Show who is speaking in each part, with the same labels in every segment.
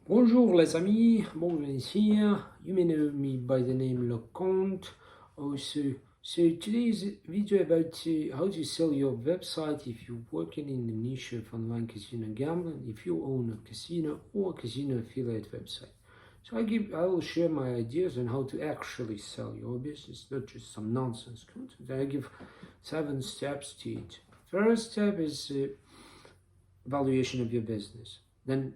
Speaker 1: Bonjour les amis, Morgan here. You may know me by the name Comte. So today's video about how to sell your website if you're working in the niche of online casino gambling, if you own a casino or casino affiliate website. So I will share my ideas on how to actually sell your business, not just some nonsense content. I give 7 steps to it. First step is valuation of your business. Then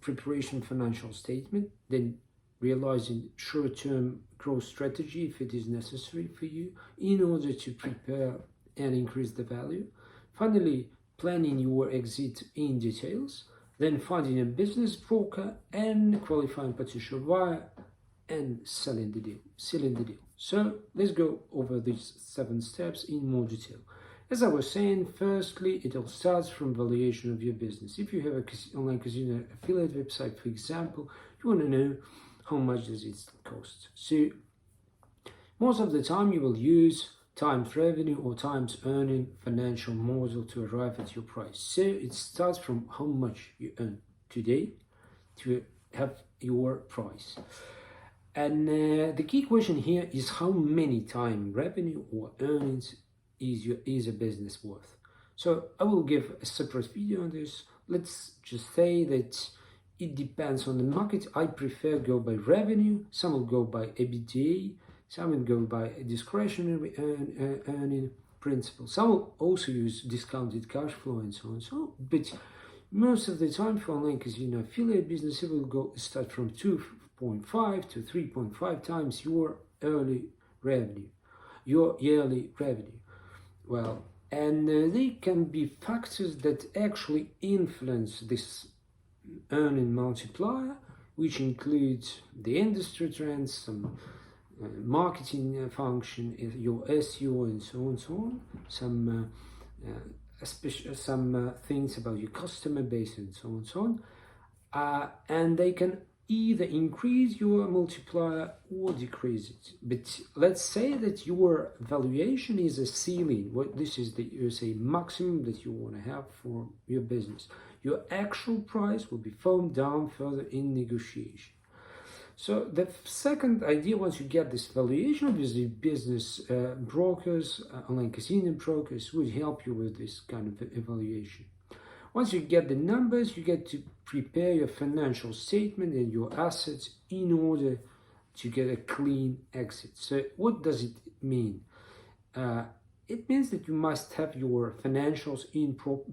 Speaker 1: preparation financial statement, then realizing short-term growth strategy if it is necessary for you in order to prepare and increase the value. Finally, planning your exit in details, then finding a business broker and qualifying potential buyer and selling the deal. So let's go over these 7 steps in more detail. As I was saying, firstly, it all starts from valuation of your business. If you have an online casino affiliate website, for example, you want to know how much does it cost. So most of the time you will use times revenue or times earning financial model to arrive at your price. So it starts from how much you earn today to have your price. And the key question here is how many time revenue or earnings is a business worth. So I will give a separate video on this. Let's just say that it depends on the market. I prefer go by revenue. Some will go by EBITDA. Some will go by discretionary earning principle. Some will also use discounted cash flow and so on. So, but most of the time for online casino affiliate business, it will start from 2.5 to 3.5 times your yearly revenue. Well, and they can be factors that actually influence this earning multiplier, which includes the industry trends, some marketing function, your SEO, and so on, some things about your customer base, and so on, and they can either increase your multiplier or decrease it. But let's say that your valuation is a ceiling. This is the maximum that you want to have for your business. Your actual price will be firmed down further in negotiation. So the second idea, once you get this valuation, obviously business brokers, online casino brokers would help you with this kind of evaluation. Once you get the numbers, you get to prepare your financial statement and your assets in order to get a clean exit. So what does it mean? It means that you must have your financials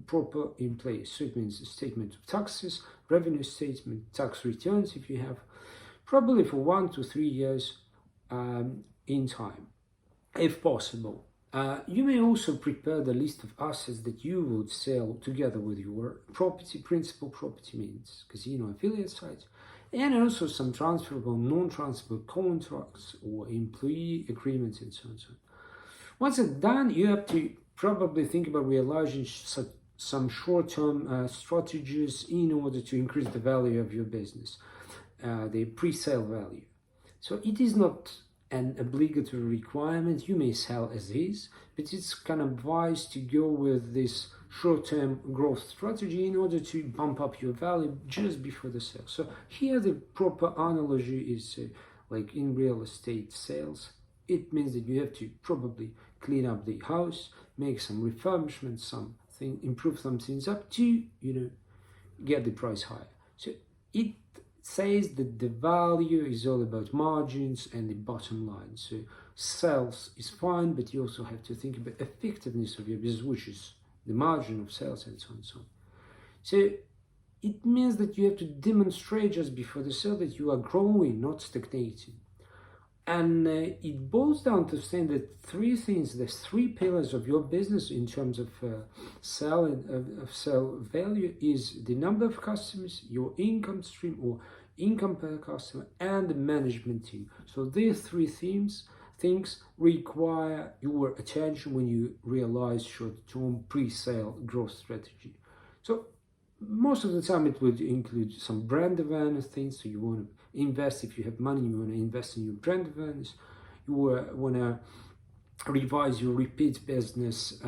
Speaker 1: proper in place. So it means a statement of taxes, revenue statement, tax returns if you have, probably for 1 to 3 years in time, if possible. You may also prepare the list of assets that you would sell together with your principal property means casino affiliate sites, and also some transferable, non-transferable contracts or employee agreements and so on. Once it's done, you have to probably think about realizing some short-term strategies in order to increase the value of your business, the pre-sale value. So it is not an obligatory requirement. You may sell as is, but it's kind of wise to go with this short-term growth strategy in order to bump up your value just before the sale. So here the proper analogy is like in real estate sales. It means that you have to probably clean up the house, make some refurbishments, improve some things up to, get the price higher. So it says that the value is all about margins and the bottom line. So sales is fine, but you also have to think about effectiveness of your business, which is the margin of sales and so on and so on. So it means that you have to demonstrate just before the sale that you are growing, not stagnating. And it boils down to saying that 3 things, there's 3 pillars of your business in terms of sell value is the number of customers, your income stream or income per customer, and the management team. So these 3 things require your attention when you realize short-term pre-sale growth strategy. So most of the time it would include some brand awareness things. So you want to invest, if you have money, you want to invest in your brand awareness. You want to revise your repeat business,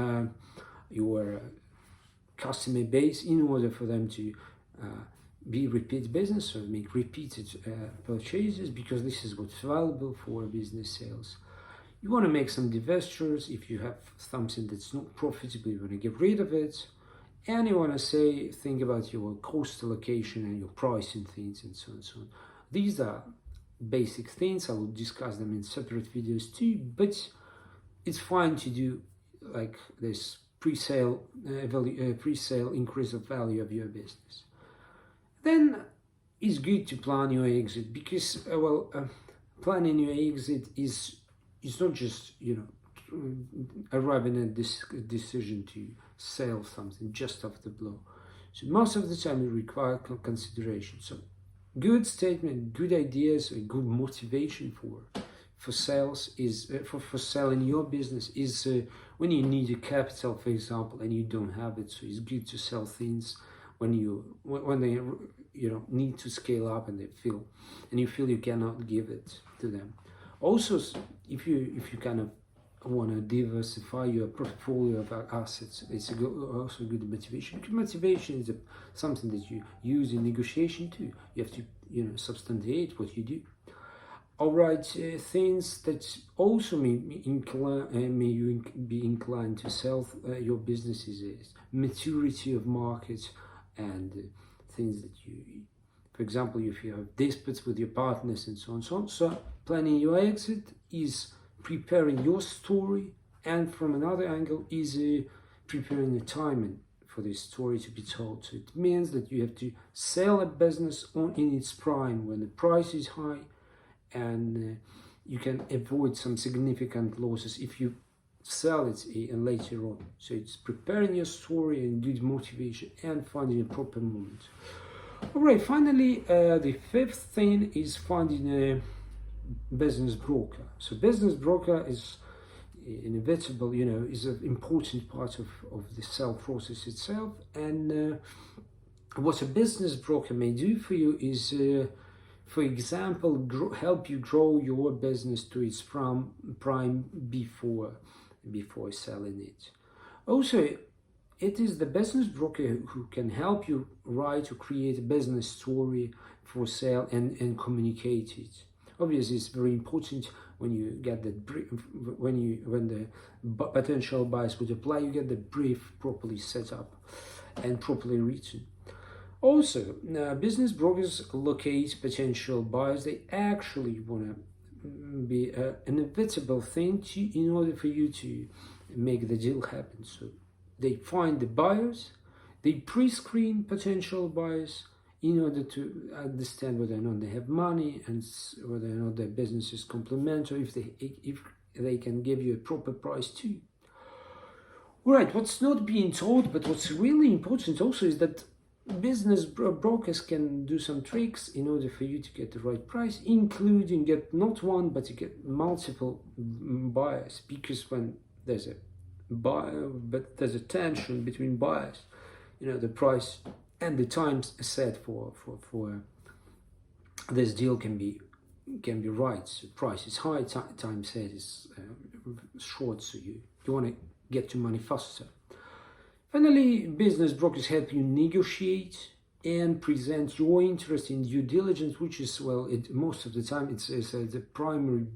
Speaker 1: your customer base in order for them to be repeat business or make repeated purchases, because this is what's valuable for business sales. You want to make some divestitures. If you have something that's not profitable, you want to get rid of it. And you want to think about your cost allocation and your pricing things and so on and so on. These are basic things. I will discuss them in separate videos too, but it's fine to do like this pre-sale increase of value of your business. Then it's good to plan your exit, because planning your exit is not just arriving at this decision to sell something just off the blow. So most of the time it requires consideration. So good statement, good ideas, a good motivation for sales is for selling your business is when you need a capital, for example, and you don't have it. So it's good to sell things when they need to scale up and you feel you cannot give it to them. Also, if you kind of want to diversify your portfolio of assets, it's also good motivation. Because motivation is something that you use in negotiation too. You have to substantiate what you do. All right, things that also may you be inclined to sell your businesses is maturity of markets and things that for example, if you have disputes with your partners and so on and so on. So planning your exit is preparing your story, and from another angle is preparing the timing for this story to be told. So it means that you have to sell a business in its prime when the price is high, and you can avoid some significant losses if you sell it later on. So it's preparing your story and good motivation and finding a proper moment. All right, finally, the fifth thing is finding a business broker. So business broker is inevitable, is an important part of the sale process itself. And what a business broker may do for you is, for example, help you grow your business to its prime before selling it. Also, it is the business broker who can help you write or create a business story for sale and communicate it. Obviously, it's very important when you get the brief, when the potential buyers would apply, you get the brief properly set up and properly written. Also, business brokers locate potential buyers. They actually want to be an inevitable thing in order for you to make the deal happen. So they find the buyers, they pre-screen potential buyers in order to understand whether or not they have money and whether or not their business is complementary, if they can give you a proper price too. All right, what's not being told, but what's really important also is that business brokers can do some tricks in order for you to get the right price, including get not one, but you get multiple buyers, because when there's a buyer, but there's a tension between buyers, the price and the time set for this deal can be right. So price is high, time set is short, so you want to get your money faster. Finally, business brokers help you negotiate and present your interest in due diligence, which is, most of the time it's the primary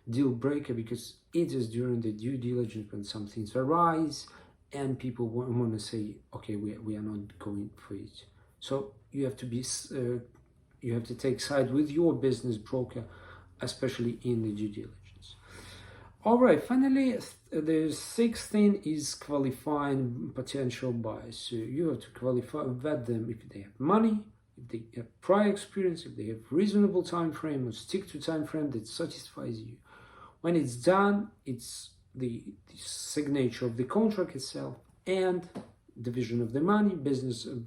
Speaker 1: deal breaker, because it is during the due diligence when some things arise and people want to say, okay, we are not going for it. So you have to take side with your business broker, especially in the due diligence. All right, finally, the sixth thing is qualifying potential buyers. So you have to vet them if they have money, if they have prior experience, if they have reasonable time frame, or stick to time frame that satisfies you. When it's done, it's the signature of the contract itself and division of the money.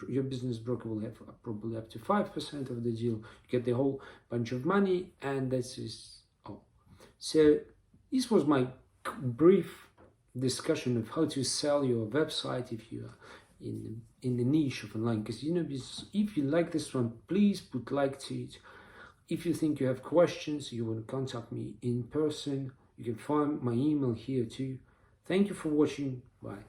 Speaker 1: Your business broker will have probably up to 5% of the deal. You get the whole bunch of money, and this is all. So this was my brief discussion of how to sell your website if you are in the niche of online casino business. If you like this one, please put like to it. If you think you have questions, you want to contact me in person, you can find my email here too. Thank you for watching. Bye.